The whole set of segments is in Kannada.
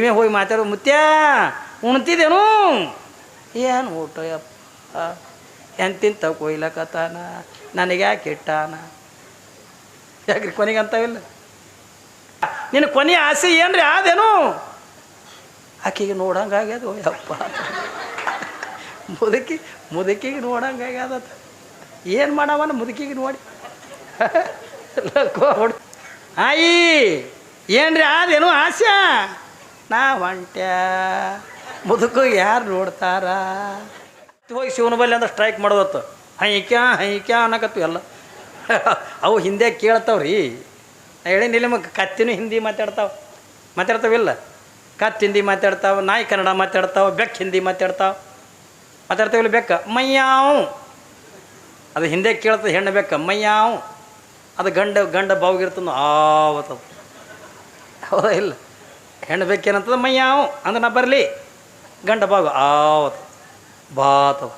ನೀವೇ ಹೋಗಿ ಮಾತಾಡೋ ಮುತ್ಯ ಉಣ್ತಿದ್ದೇನು ಏನು ಊಟ ಯಪ್ಪ ಎಂತಿಂತ ಕೊಯ್ಲಕತ್ತಾನ ನನಗೆ ಯಾಕೆ ಇಟ್ಟಾನ ಯಾಕ್ರಿ ಕೊನೆಗೆ ಅಂತಾವಿಲ್ಲ ನಿನ್ನ ಕೊನೆಯ ಆಸೆ ಏನ್ರಿ ಆದೇನು ಆಕೆಗೆ ನೋಡಂಗಾಗ್ಯದ ಯಪ್ಪ ಮುದುಕಿಗೆ ನೋಡಂಗಾಗ್ಯದ ಏನು ಮಾಡವನ ಮುದುಕಿಗೆ ನೋಡಿ ಆಯಿ ಏನ್ರಿ ಆದೇನು ಆಸೆ ನಾ ಹೊಂಟ್ಯ ಮುದುಕು ಯಾರು ನೋಡ್ತಾರ ಹೋಗಿ ಶಿವನ ಬಲ್ಲಿ ಅಂದ್ರೆ ಸ್ಟ್ರೈಕ್ ಮಾಡೋದತ್ತು ಹೈಕ್ಯಾ ಅನ್ನಕತ್ತು ಎಲ್ಲ ಅವು ಹಿಂದೆ ಕೇಳ್ತಾವ್ರಿ ಹೇಳಿ ನಿಮಗೆ ಕತ್ತಿನೂ ಹಿಂದಿ ಮಾತಾಡ್ತಾವಿಲ್ಲ ಕತ್ತು ಹಿಂದಿ ಮಾತಾಡ್ತಾವೆ ನಾಯಿ ಕನ್ನಡ ಮಾತಾಡ್ತಾವೆ ಬೆಕ್ಕ ಹಿಂದಿ ಮಾತಾಡ್ತಾವಿಲ್ಲ ಬೆಕ್ಕ ಮಯ್ಯಾವ್ ಅದು ಹಿಂದೆ ಕೇಳ್ತದೆ ಹೆಣ್ಣು ಬೆಕ್ಕ ಮಯ್ಯಾವ್ ಅದು ಗಂಡ ಬಾವಿಗಿರ್ತದ ಆವತ್ತದು ಹೌದಾ ಇಲ್ಲ ಹೆಣ್ಣು ಬೇಕೇನಂತದ ಮಯ್ಯಾವ್ ಅಂದ್ರೆ ನಾ ಬರಲಿ ಗಂಡ ಬಾವು ಆವತ್ತು ಬಾತವ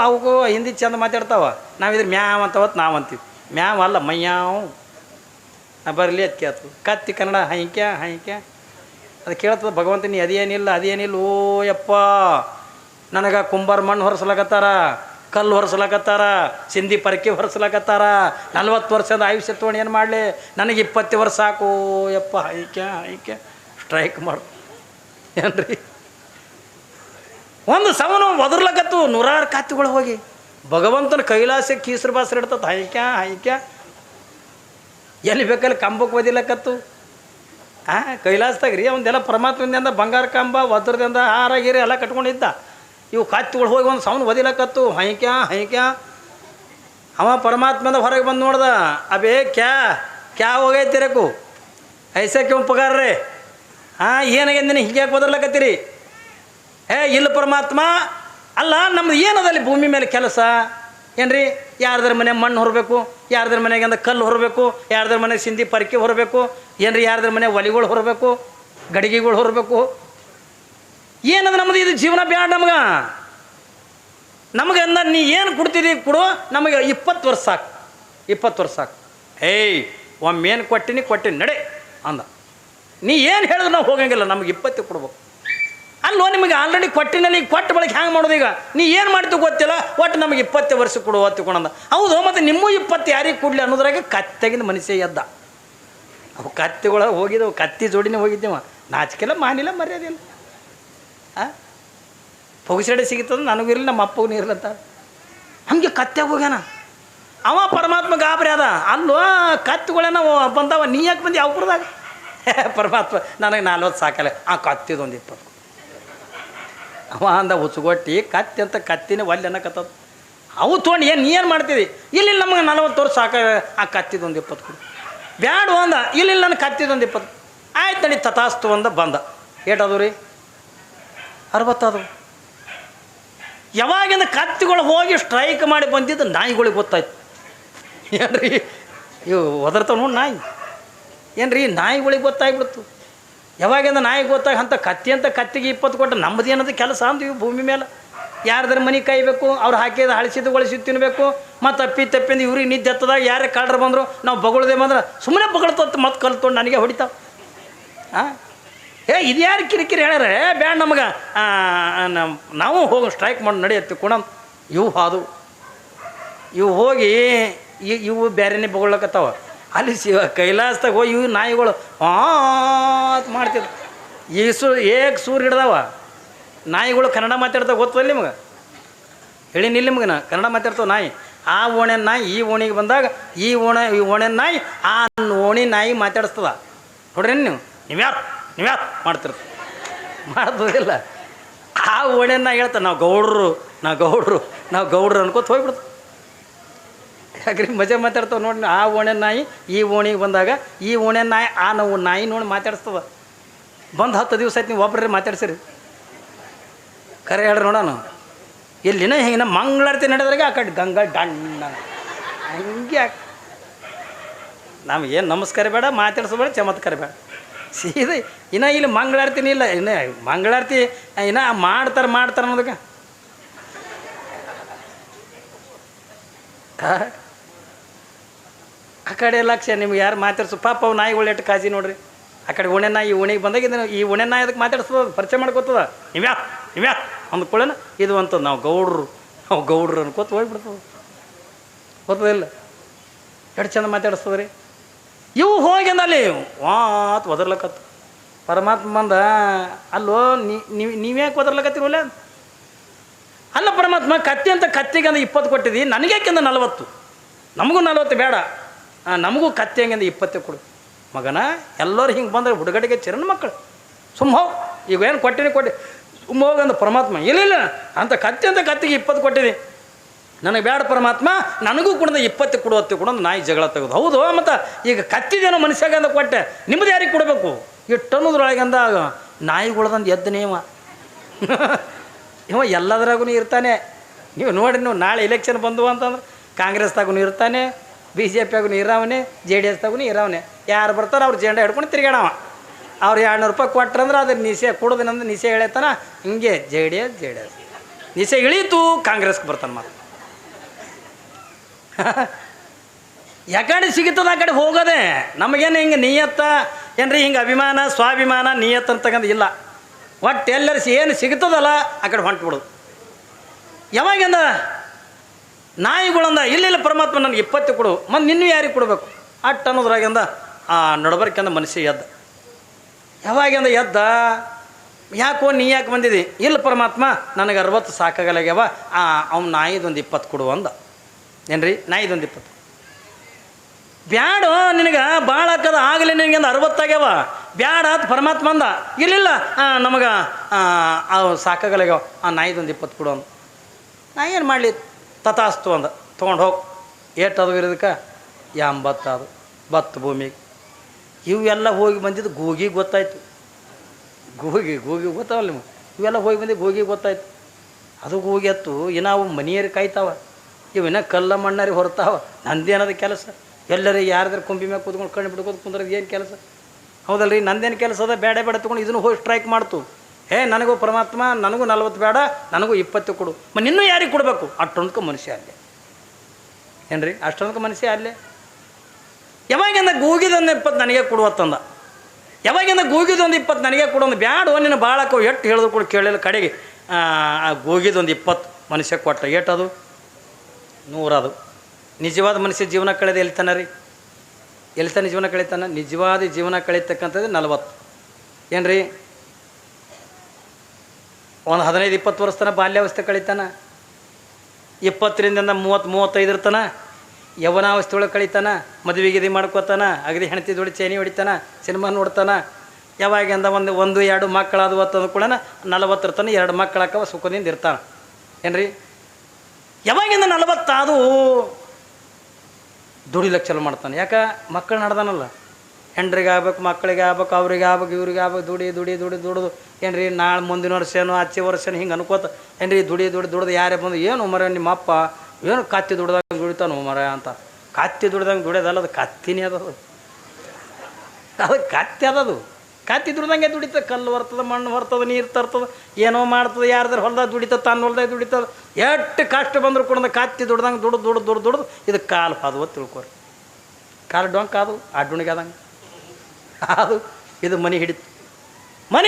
ಅವಕ್ಕೂ ಹಿಂದಿ ಚಂದ ಮಾತಾಡ್ತಾವ ನಾವಿದ್ರೆ ಮ್ಯಾವ್ ಅಂತವತ್ತು ನಾವು ಅಂತೀವಿ ಮ್ಯಾವ್ ಅಲ್ಲ ಮಯ್ಯಾವ್ ನಾ ಬರಲಿ ಅದು ಕೇಳ್ತದೆ ಕತ್ತಿ ಕನ್ನಡ ಹೈಕ್ಯ ಅದು ಕೇಳ್ತದೆ ಭಗವಂತ ನೀ ಅದೇನಿಲ್ಲ ಓ ಯಪ್ಪ ನನಗೆ ಕುಂಬಾರ ಮಣ್ಣು ಹೊರಸ್ಲಾಕತ್ತಾರ ಕಲ್ಲು ಹೊರಸ್ಲಾಕತ್ತಾರ ಸಿಂಧಿ ಪರಕೆ ಹೊರಸ್ಲಾಕತ್ತಾರ 40 ವರ್ಷದ ಆಯುಷ್ಯ ತೊಗೊಂಡು ಏನು ಮಾಡಲಿ ನನಗೆ 20 ವರ್ಷ ಸಾಕು ಯಪ್ಪ ಹೈಕ್ಯ ಸ್ಟ್ರೈಕ್ ಮಾಡು ಏನ್ರಿ ಒಂದು ಸವನು ಒದರ್ಲಕತ್ತು 100 ಕತ್ತಿಗಳು ಹೋಗಿ ಭಗವಂತನ ಕೈಲಾಸಕ್ಕೆ ಕೀಸರು ಬಾಸರು ಇಡ್ತದೆ ಹೈಕ್ಯ ಎಲ್ಲಿ ಬೇಕಲ್ಲಿ ಕಂಬಕ್ಕೆ ಒದಿಲಕತ್ತು ಕೈಲಾಸದಾಗ ರೀ ಅವನ್ನೆಲ್ಲ ಪರಮಾತ್ಮದಿಂದ ಬಂಗಾರ ಕಂಬ ವಜ್ರದಿಂದ ಹಾರ ಗೀರೆ ಎಲ್ಲ ಕಟ್ಕೊಂಡಿದ್ದ ಇವು ಕತ್ತಿಗಳು ಹೋಗಿ ಒಂದು ಸವನು ಒದಿಲಕತ್ತು ಹೈಕ್ಯ ಅವ ಪರಮಾತ್ಮದ ಹೊರಗೆ ಬಂದು ನೋಡ್ದ ಅಬೇ ಕ್ಯಾ ಹೋಗೈತಿ ರೇಕು ಐಸೆ ಕ್ಯೂ ಪಗಾರ ರೇ ಏನಾಗ್ಯದ ನೀನು ಹೀಗೆ ಬದರ್ಲಕತ್ತೀರಿ ಇಲ್ಲ ಪರಮಾತ್ಮ ಅಲ್ಲ ನಮ್ದು ಏನದಲ್ಲಿ ಭೂಮಿ ಮೇಲೆ ಕೆಲಸ ಏನ್ರಿ ಯಾರ್ದಾರ ಮನೆ ಮಣ್ಣು ಹೊರಬೇಕು ಯಾರ್ದಾರ ಮನೆಗೆ ಅಂದ ಕಲ್ಲು ಹೊರಬೇಕು ಯಾರ್ದಾರ ಮನೆಗೆ ಸಿಂಧಿ ಪರಕೆ ಹೊರಬೇಕು ಏನ್ರಿ ಯಾರ್ದಾರ ಮನೆ ಒಲಿಗಳು ಹೊರಬೇಕು ಗಡಿಗೆಗಳು ಹೊರಬೇಕು ಏನದು ನಮ್ಮದು ಇದು ಜೀವನ ಬ್ಯಾಡ ನಮಗೆ ಅಂದ ನೀ ಏನು ಕೊಡ್ತಿದ್ದೀವಿ ಕೊಡು ನಮಗೆ 20 ವರ್ಷ ಸಾಕು ಒಮ್ಮೇನು ಕೊಟ್ಟಿನಿ ನಡೆ ಅಂದ ನೀ ಏನು ಹೇಳಿದ್ರು ನಾವು ಹೋಗಂಗಿಲ್ಲ ನಮಗೆ 20 ಕೊಡ್ಬೇಕು ಅಲ್ಲೋ ನಿಮಗೆ ಆಲ್ರೆಡಿ ಕೊಟ್ಟಿನಲ್ಲಿ ಕೊಟ್ಟ ಬಳಕೆ ಹ್ಯಾಂಗೆ ಮಾಡೋದು ಈಗ ನೀ ಏನು ಮಾಡ್ತೀವಿ ಗೊತ್ತಿಲ್ಲ ಒಟ್ಟು ನಮಗೆ 20 ವರ್ಷ ಕೊಡು ತಿಳ್ಕೊಂಡ ಹೌದು ಮತ್ತು ನಿಮ್ಮೂ 20 ಯಾರಿಗೆ ಕೊಡಲಿ ಅನ್ನೋದ್ರಾಗೆ ಕತ್ತೆಗಿಂದ ಮನುಷ್ಯ ಎದ್ದ ಅವು ಕತ್ತಿಗಳು ಹೋಗಿದ್ದವು ಕತ್ತಿ ಜೋಡಿನೇ ಹೋಗಿದ್ದೇವ ನಾಚಿಕೆಲ್ಲ ಮಾನಿಲ್ಲ ಮರ್ಯಾದಿಲ್ಲ ಪೊಗಸಡೆ ಸಿಗುತ್ತದೆ ನನಗೂ ಇರಲಿ ನಮ್ಮ ಅಪ್ಪಗೂ ಇರಲಂತ ಹಂಗೆ ಕತ್ತೆಗೆ ಹೋಗ್ಯಾನ ಅವ ಪರಮಾತ್ಮ ಗಾಬರಿ ಅದ ಅಲ್ಲೋ ಕತ್ತುಗಳೇನ ಬಂದವ ನೀ ಯಾಕೆ ಬಂದು ಯಾವ್ರದಾಗ ಪರಮಾತ್ಮ ನನಗೆ 40 ಸಾಕಲ್ಲ ಕತ್ತಿದೊಂದು 20 ಅವ ಅಂದ ಹುಚ್ಚುಗೊಟ್ಟಿ ಕತ್ತಿ ಅಂತ ಕತ್ತಿನೇ ಒಲ್ಲೆ ಅನ್ನಕತ್ತದ ಅವು ತೊಗೊಂಡು ನೀ ಏನು ಮಾಡ್ತೀವಿ ಇಲ್ಲಿ ನಮಗೆ 40 ವರ್ಷ ಸಾಕ ಕತ್ತಿದೊಂದು 20 ಕೊಡು ಬ್ಯಾಡು ಅಂದ ಇಲ್ಲಿ ನನಗೆ ಕತ್ತಿದೊಂದು 20 ಆಯ್ತು ನಡಿ ತಥಾಸ್ತು ಅಂದ ಬಂದ ಏಟದು ರೀ 60 ಅದು ಯಾವಾಗಿಂದ ಕತ್ತಿಗಳು ಹೋಗಿ ಸ್ಟ್ರೈಕ್ ಮಾಡಿ ಬಂದಿದ್ದು ನಾಯಿಗಳಿಗೆ ಗೊತ್ತಾಯ್ತು ಏನ್ರಿ ಇವು ಒದರ್ತಾವ ನೋಡಿ ನಾಯಿ ಏನ್ರಿ ನಾಯಿಗಳಿಗೆ ಗೊತ್ತಾಗ್ಬಿಡ್ತು ಯಾವಾಗಿಂದ ನಾಯಿಗೆ ಗೊತ್ತಾಗ ಅಂತ ಕತ್ತಿಗೆ 20 ಕೊಟ್ಟು ನಮ್ಮದು ಏನದು ಕೆಲಸ ಅಂದ್ವಿ ಭೂಮಿ ಮೇಲೆ ಯಾರ್ದಾರ ಮನೆ ಕಾಯಬೇಕು ಅವ್ರು ಹಾಕಿದ ಹಳಸಿದ್ದು ತಿನ್ನಬೇಕು ಮತ್ತು ತಪ್ಪಿಂದ ಇವ್ರಿಗೆ ನಿದ್ದೆ ಹತ್ತದಾಗ ಯಾರೇ ಕಾಡ್ರು ಬಂದರು ನಾವು ಬಗಳದೆ ಬಂದ್ರೆ ಸುಮ್ಮನೆ ಬಗಳ್ತತ್ತು ಮತ್ತೆ ಕಲ್ತ್ಕೊಂಡು ನನಗೆ ಹೊಡಿತಾವ ಇದು ಯಾರು ಕಿರಿಕಿರಿ ಹೇಳ್ಯಾರ ಬ್ಯಾಡ ನಮಗೆ ನಾವು ಹೋಗಿ ಸ್ಟ್ರೈಕ್ ಮಾಡಿ ನಡೆಯತ್ತೆ ಕೊಡ ಇವು ಹೋಗಿ ಇವು ಬೇರೆನೇ ಬಗೊಳ್ಳಕತ್ತಾವ ಅಲ್ಲಿ ಕೈಲಾಸದಾಗ ಹೋಗಿ ಇವು ನಾಯಿಗಳು ಮಾಡ್ತಿದ್ವು ಸೂರು ಹಿಡ್ದಾವ ನಾಯಿಗಳು ಕನ್ನಡ ಮಾತಾಡ್ತಾವೆ ಗೊತ್ತಲ್ಲ ನಿಮಗೆ ಹೇಳಿನಿಲ್ಲ ನಿಮ್ಗೆ ನಾ ಕನ್ನಡ ಮಾತಾಡ್ತಾವೆ ನಾಯಿ ಆ ಓಣೆ ನಾಯಿ ಈ ಓಣಿಗೆ ಬಂದಾಗ ಈ ಓಣೆ ನಾಯಿ ಆ ಓಣಿ ನಾಯಿ ಮಾತಾಡಿಸ್ತದ ನೋಡ್ರಿ ನೀವ್ಯಾರು ಮಾಡ್ತದಿಲ್ಲ ಆ ಓಣೆ ನಾಯಿ ಹೇಳ್ತಾರೆ ನಾವು ಗೌಡ್ರು ಅನ್ಕೋತ ಹೋಗ್ಬಿಡ್ತು ಯಾಕ್ರಿ ಮಜಾ ಮಾತಾಡ್ತಾವೆ ನೋಡಿ ಆ ಓಣೆ ನಾಯಿ ಈ ಓಣಿಗೆ ಬಂದಾಗ ಈ ಓಣೆ ನಾಯಿ ಆ ನಾವು ನಾಯಿ ನೋಡಿ ಮಾತಾಡಿಸ್ತದ ಬಂದು 10 ದಿವಸ ಆಯ್ತು ನೀವು ಒಬ್ಬರೇ ಮಾತಾಡ್ಸಿರಿ ಕರೆ ಹೇಳ್ರಿ ನೋಡೋಣ ಎಲ್ಲಿನ ಹಿಂಗೆ ಮಂಗಳಾರತಿ ನಡೆದ್ರಾಗ ಆ ಕಡೆ ಗಂಗಾ ಡಣ್ಣ ಹಂಗೆ ನಮಗೇನು ನಮಸ್ಕಾರ ಬೇಡ ಮಾತಾಡ್ಸೋಬೇಡ ಚಮತ್ಕಾರ ಬೇಡ ಸೀದಾ ಇನ್ನೂ ಇಲ್ಲಿ ಮಂಗಳಾರತಿನೇ ಇಲ್ಲ ಇನ್ನು ಮಂಗಳಾರತಿ ಇನ್ನೂ ಮಾಡ್ತಾರೆ ಅನ್ನೋದಕ್ಕೆ ಆ ಕಡೆ ಲಕ್ಷ್ಯ ನಿಮ್ಗೆ ಯಾರು ಮಾತಾಡ್ಸು ಪಾಪ ಅವು ನಾಯಿಗಳು ಎಷ್ಟು ಕಾಜಿ ನೋಡ್ರಿ ಆ ಕಡೆ ಓಣೆನ ಈ ಓಣಿಗೆ ಬಂದಾಗ ಇದನ್ನು ಈ ಓಣೆನ ಅದಕ್ಕೆ ಮಾತಾಡಿಸ್ತದ, ಪರಿಚಯ ಮಾಡ್ಕೋತದ. ಇವ್ಯಾ ಅಂದ್ಕೊಳ್ಳೇನ ಇದು ಅಂತದ. ನಾವು ಗೌಡ್ರು ಅನ್ಕೋತ ಹೋಗ್ಬಿಡ್ತದೆ. ಗೊತ್ತದಿಲ್ಲ, ಎಷ್ಟು ಚಂದ ಮಾತಾಡಿಸ್ತದ ರೀ. ಇವು ಹೋಗಿ ಅಂದಲ್ಲಿ ವಾತ್ ಒದರ್ಲಕತ್ತು. ಪರಮಾತ್ಮ ಬಂದ, ಅಲ್ಲೋ ನೀವ್ಯಾಕೆ ಒದರ್ಲಕತ್ತಿರೋಲ್ಲ? ಅಲ್ಲ ಪರಮಾತ್ಮ, ಕತ್ತಿ ಅಂತ ಕತ್ತಿಗೆ ಅಂದ್ರೆ 20 ಕೊಟ್ಟಿದ್ದಿ, ನನಗ್ಯಾಕೆಂದ 40? ನಮಗೂ 40 ಬೇಡ, ನಮಗೂ ಕತ್ತಿ ಹಂಗಿಂದ 20 ಕೊಡು. ಮಗನ ಎಲ್ಲರೂ ಹಿಂಗೆ ಬಂದರೆ ಹುಡುಗಡಿಗೆ ಚಿರಣ ಮಕ್ಕಳು ಸುಮ್ಮ ಹೋಗಿ, ಈಗ ಏನು ಕೊಟ್ಟಿನಿ ಸುಮ್ಮ ಹೋಗಂದ ಪರಮಾತ್ಮ. ಇಲ್ಲ ಅಂತ ಕತ್ತಿಗೆ 20 ಕೊಟ್ಟಿದ್ದಿ, ನನಗೆ ಬೇಡ ಪರಮಾತ್ಮ, ನನಗೂ ಕೂಡ 20 ಕೊಡುವತ್ತೆ ಕೂಡ ನಾಯಿ ಜಗಳ ತೆಗೆದು. ಹೌದು, ಮತ್ತು ಈಗ ಕತ್ತಿದೇನೋ ಮನುಷ್ಯಾಗಂದ ಕೊಟ್ಟೆ, ನಿಮ್ಮದು ಯಾರಿಗೆ ಕೊಡಬೇಕು? ಇಟ್ಟನ್ನೋದ್ರೊಳಗಂದ ನಾಯಿಗಳದಂದು ಎದ್ದನೇವ ಇವ ಎಲ್ಲದರಾಗೂ ಇರ್ತಾನೆ. ನೀವು ನೋಡಿ, ನೀವು ನಾಳೆ ಎಲೆಕ್ಷನ್ ಬಂದು ಅಂತಂದ್ರೆ ಕಾಂಗ್ರೆಸ್ದಾಗೂ ಇರ್ತಾನೆ, BJPಯಾಗೂ ಇರಾವನೆ, JDSದಾಗೂ ಇರಾವನೆ. ಯಾರು ಬರ್ತಾರೆ ಅವ್ರು ಜೆಂಡ ಹಿಡ್ಕೊಂಡು ತಿರ್ಗಾಡವ. ಅವ್ರು 200 ರೂಪಾಯಿ ಕೊಟ್ರಂದ್ರೆ ಅದ್ರ ನಿಸೆ ಕೊಡೋದಿನಂದ್ರೆ ನಿಸೆ ಹೇಳ್ತಾನ. ಹಿಂಗೆ JDS ನಿಸೆ ಇಳೀತು, ಕಾಂಗ್ರೆಸ್ಗೆ ಬರ್ತಾನೆ ಮಾತು. ಯಾಕಡೆ ಸಿಗುತ್ತದೆ ಆ ಕಡೆ ಹೋಗೋದೆ. ನಮಗೇನು ಹಿಂಗೆ ನಿಯತ್ತ ಏನ್ರಿ, ಹಿಂಗೆ ಅಭಿಮಾನ ಸ್ವಾಭಿಮಾನ ನಿಯತ್ ಅಂತಕ್ಕಂಥ ಇಲ್ಲ. ಒಟ್ಟು ಎಲ್ಲರೂ ಏನು ಸಿಗ್ತದಲ್ಲ ಆ ಕಡೆ ಹೊಂಟ್ಬಿಡೋದು. ಯಾವಾಗಿಂದ ನಾಯಿಗಳಂದ ಇಲ್ಲ ಪರಮಾತ್ಮ ನನಗೆ 20 ಕೊಡು, ಮತ್ತು ನಿನ್ನೂ ಯಾರಿಗೆ ಕೊಡಬೇಕು ಅಟ್ಟು ಅನ್ನೋದ್ರಾಗಿಂದ ಆ ನಡಬರ್ಕೆಂದ ಮನುಷ್ಯ ಎದ್ದ. ಯಾವಾಗಿಂದ ಎದ್ದ, ಯಾಕೋ ನೀ ಯಾಕೆ ಬಂದಿದ್ದಿ? ಇಲ್ಲ ಪರಮಾತ್ಮ, ನನಗೆ 60 ಸಾಕಾಗಲ್ಲಾಗ್ಯಾವ, ಅವ್ನು ನಾಯಿದೊಂದು 20 ಕೊಡು ಅಂದ. ಏನ್ರಿ, ನಾಯಿದೊಂದು 20 ಬ್ಯಾಡ, ನಿನಗೆ ಭಾಳ ಹಾಕದ ಆಗಲಿ, ನಿನಗೆ 60 ಆಗ್ಯಾವ, ಬ್ಯಾಡ ಅಂತ ಪರಮಾತ್ಮ ಅಂದ. ಇಲ್ಲ ನಮಗೆ ಅವು ಸಾಕಾಗಲ್ಲಾಗ್ಯಾವ, ನಾಯಿದೊಂದು 20 ಕೊಡು ಅಂದ. ನಾ ಏನು ಮಾಡಲಿ, ತಥಾಸ್ತು ಅಂದ. ತೊಗೊಂಡು ಹೋಗಿ ಏಟದು ಇರೋದಕ್ಕೆ 80 ಅದು ಬತ್ತು ಭೂಮಿಗೆ. ಇವೆಲ್ಲ ಹೋಗಿ ಬಂದಿದ್ದು ಗೂಗಿಗೆ ಗೊತ್ತಾಯ್ತು. ಗೂಗಿ ಗೊತ್ತಾವಲ್ಲ ನಿಮಗೆ, ಇವೆಲ್ಲ ಹೋಗಿ ಬಂದಿದ್ದು ಗೂಗಿಗೆ ಗೊತ್ತಾಯ್ತು. ಅದು ಗೂಗಿ ಎತ್ತು ಇನ್ನು ಅವು ಮನೆಯರು ಕಾಯ್ತಾವ, ಇವಿನ್ನ ಕಲ್ಲ ಮಣ್ಣಾರಿ ಹೊರ್ತಾವ. ನಂದೇನದ ಕೆಲಸ? ಎಲ್ಲರೂ ಯಾರ್ದಾರು ಕೊಂಬಿ ಮ್ಯಾಗ ಕೂತ್ಕೊಂಡು ಕಣ್ಣು ಬಿಡ್ಕೋದು ಕುಂದ್ರದು ಏನು ಕೆಲಸ? ಹೌದಲ್ರಿ, ನಂದೇನು ಕೆಲಸ ಅದ? ಬೇಡ ತೊಗೊಂಡು ಇದನ್ನು ಹೋಗಿ ಸ್ಟ್ರೈಕ್ ಮಾಡ್ತು. ನನಗೂ ಪರಮಾತ್ಮ, ನನಗೂ 40 ಬೇಡ, ನನಗೂ 20 ಕೊಡು. ನಿನ್ನೂ ಯಾರಿಗೆ ಕೊಡಬೇಕು? ಅಷ್ಟೊಂದಕ್ಕೆ ಮನುಷ್ಯ ಅಲ್ಲೇ. ಏನ್ರಿ, ಅಷ್ಟೊಂದಕ್ಕೆ ಮನುಷ್ಯ ಅಲ್ಲೇ. ಯಾವಾಗಿಂದ ಗೂಗಿದೊಂದು 20 ನನಗೆ ಕೊಡುವತ್ತಂದ. ಯಾವಾಗಿಂದ ಗೂಗಿದೊಂದು 20 ನನಗೆ ಕೊಡೋದು. ಬ್ಯಾಡ, ನಿನ್ನ ಭಾಳಕ್ಕವು ಎಷ್ಟು ಹೇಳಿದ್ರು ಕೂಡ ಕೇಳಿಲ್ಲ. ಕಡೆಗೆ ಆ ಗೂಗಿದೊಂದು 20 ಮನುಷ್ಯ ಕೊಟ್ಟ. ಏಟದು? 100 ಅದು. ನಿಜವಾದ ಮನುಷ್ಯ ಜೀವನ ಕಳೆದ ಎಲ್ತಾನ ರೀ? ಎಲ್ತಾನೆ ಜೀವನ ಕಳೀತಾನ? ನಿಜವಾದ ಜೀವನ ಕಳೀತಕ್ಕಂಥದ್ದು 40. ಏನ್ರಿ, ಒಂದು 15-20 ವರ್ಷ ತನಕ ಬಾಲ್ಯಾವಸ್ಥೆ ಕಳೀತಾನ. 20ರಿಂದ 30-35 ಇರ್ತಾನ. ಯೌವನಾವಸ್ಥೆ ಒಳಗೆ ಕಳೀತಾನ. ಮದುವೆಗಿದಿ ಮಾಡ್ಕೋತಾನ. ಅಗದಿ ಹೆಣ್ತಿ ದೊಡ್ಡ ಚೇನಿ ಹೊಡಿತಾನ. ಸಿನಿಮಾ ನೋಡ್ತಾನ. ಯಾವಾಗಿಂದ 1-2 ಮಕ್ಕಳಾದವು ಅಂತಂದು ಕೂಡ 40 ಇರ್ತಾನೆ. 2 ಮಕ್ಕಳಾಕವ, ಸುಖದಿಂದ ಇರ್ತಾನೆ. ಏನ್ರಿ, ಯಾವಾಗಿಂದ 40 ಅದು ದುಡಿಲಕ್ಕೆ ಚಲೋ ಮಾಡ್ತಾನೆ. ಯಾಕೆ? ಮಕ್ಕಳು ನಡ್ದಾನಲ್ಲ. ಹೆಂಡ್ರಿಗೆ ಆಗ್ಬೇಕು, ಮಕ್ಕಳಿಗೆ ಆಗ್ಬೇಕು, ಅವ್ರಿಗೆ ಆಗ್ಬೇಕು, ಇವ್ರಿಗೆ ಆಗ್ಬೇಕು. ದುಡಿದು ಏನ್ರಿ, ನಾಳೆ ಮುಂದಿನ ವರ್ಷನೋ ಆಚೆ ವರ್ಷನೋ ಹಿಂಗೆ ಅನ್ಕೋತ ಏನ್ರಿ, ದುಡಿದು ಯಾರೇ ಬಂದು ಏನು ಮರ ನಿಮ್ಮ ಅಪ್ಪ ಏನು ಕತ್ತಿ ದುಡ್ದಂಗೆ ದುಡಿತಾನು ಮರ ಅಂತ. ಕತ್ತಿ ದುಡ್ದಂಗೆ ದುಡಿಯೋದಲ್ಲ, ಅದು ಕತ್ತಿನೇ ಅದದು. ಕತ್ತಿ ಅದದು. ಕತ್ತಿ ದುಡ್ದಂಗೆ ದುಡಿತದೆ. ಕಲ್ಲು ಬರ್ತದೆ, ಮಣ್ಣು ಬರ್ತದೆ, ನೀರು ತರ್ತದೆ, ಏನೋ ಮಾಡ್ತದೆ. ಯಾರ್ದಾರು ಹೊಲ್ದಾಗ ದುಡಿತದೆ, ತನ್ನ ಹೊಲ್ದಾಗ ದುಡಿತದೆ. ಎಷ್ಟು ಕಷ್ಟ ಬಂದರೂ ಕೂಡ ಕತ್ತಿ ದುಡ್ದಂಗೆ ದುಡ್ದು ಇದು ಕಾಲು ಪಾದವ ತಿಳ್ಕೊರಿ. ಕಾಲು ಡೊಂಕ ಅದು ಅಡ್ಡುಣಿಗೆ ಆದಂಗೆ ಅದು. ಇದು ಮನೆ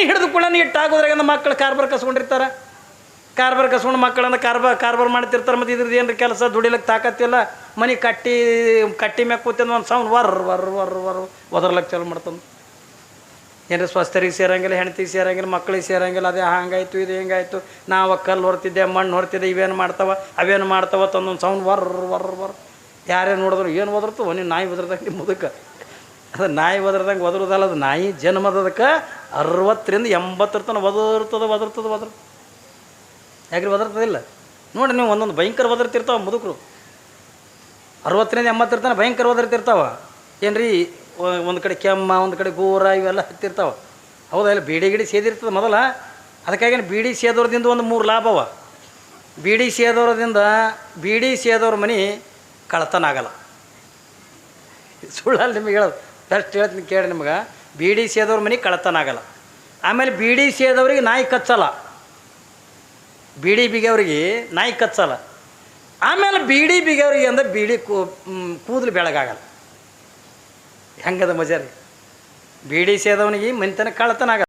ಹಿಡಿದು ಕೂಡ ಇಟ್ಟಾಗೋದ್ರಾಗ ಮಕ್ಕಳು ಕಾರ್ಬಾರ್ ಕಸ್ಕೊಂಡಿರ್ತಾರೆ. ಕಾರ್ಬಾರ್ ಕಸ್ಕೊಂಡು ಮಕ್ಕಳನ್ನ ಕಾರ್ಬಾರ್ ಮಾಡ್ತಿರ್ತಾರೆ. ಮತ್ತು ಇದ್ರದ್ದು ಏನ್ರಿ ಕೆಲಸ? ದುಡಿಲಕ್ಕೆ ತಾಕತ್ತಿಲ್ಲ. ಮನೆ ಕಟ್ಟಿ ಮ್ಯಾಗ ಕೂತಿಂದ ಒಂದು ಸೌಂಡ್ ವರ್ ಒದರ್ಲಕ್ಕೆ ಚಾಲು ಮಾಡ್ತಾನೆ. ಏನ್ರಿ, ಸ್ವಸ್ಥರಿಗೆ ಸೇರಂಗಿಲ್ಲ, ಹೆಣ್ತಿಗೆ ಸೇರಂಗಿಲ್ಲ, ಮಕ್ಕಳಿಗೆ ಸೇರಂಗಿಲ್ಲ. ಅದೇ ಹಂಗಾಯ್ತು, ಇದು ಹಿಂಗಾಯ್ತು, ನಾವು ಕಲ್ಲು ಹೊರ್ತಿದ್ದೆ, ಮಣ್ಣು ಹೊರ್ತಿದ್ದೆ, ಇವೇನು ಮಾಡ್ತಾವ ತಂದೊಂದು ಸೌಂಡ್ ವರ್. ಯಾರೇ ನೋಡಿದ್ರು ಏನು ಒದರ್ತವ? ನೀವು ನಾಯಿ ಒದರ್ದಂಗೆ ನಿಮ್ಮ ಮುದಕ್ಕೆ. ಅದು ನಾಯಿ ಒದರ್ದಂಗೆ ಒದರೋದಲ್ಲ, ಅದು ನಾಯಿ ಜನ್ಮದಕ್ಕೆ 60ರಿಂದ 80 ತನಕ ಒದರ್ತದೆ. ಯಾಕ್ರಿ ಒದರ್ತದಿಲ್ಲ? ನೋಡಿ ನೀವು, ಒಂದೊಂದು ಭಯಂಕರ ಒದರ್ತಿರ್ತಾವೆ ಮುದುಕರು. 60ರಿಂದ 80 ತನಕ ಭಯಂಕರ ಒದರ್ತಿರ್ತಾವ. ಏನ್ರಿ, ಒಂದು ಕಡೆ ಕೆಮ್ಮ, ಒಂದು ಕಡೆ ಗೋರ, ಇವೆಲ್ಲ ಹತ್ತಿರ್ತಾವೆ. ಹೌದಾ? ಇಲ್ಲ, ಬೀಡಿ ಸೇದಿರ್ತದೆ ಮೊದಲ. ಅದಕ್ಕಾಗಿ ಬೀಡಿ ಸೇದೋರದಿಂದ ಒಂದು 3 ಲಾಭವ. ಬೀಡಿ ಸೇದೋರ ಮನೆ ಕಳ್ತನ ಆಗಲ್ಲ. ಸುಳ್ಳಲ್ಲಿ ನಿಮಗೆ ಹೇಳೋದು, ಬೆಸ್ಟ್ ಹೇಳ್ತೀನಿ ಕೇಳಿ ನಿಮ್ಗೆ. ಬೀಡಿ ಸೇದೋರ ಮನೆ ಕಳ್ತನ ಆಗಲ್ಲ. ಆಮೇಲೆ ಬೀಡಿ ಸೇದವ್ರಿಗೆ ನಾಯಿ ಕಚ್ಚಲ್ಲ. ಬೀಡಿ ಬಿಗಿಯವ್ರಿಗೆ ನಾಯಿ ಕಚ್ಚಲ್ಲ. ಆಮೇಲೆ ಬೀಡಿ ಬಿಗಿಯವ್ರಿಗೆ ಅಂದ್ರೆ ಕೂದಲು ಬೆಳಗಾಗಲ್ಲ. ಹೆಂಗದ ಮಜಾ ರೀ? ಬೀಡಿ ಸೇದವನಿಗೆ ಮನಿತನ ಕಳ್ತನ ಆಗ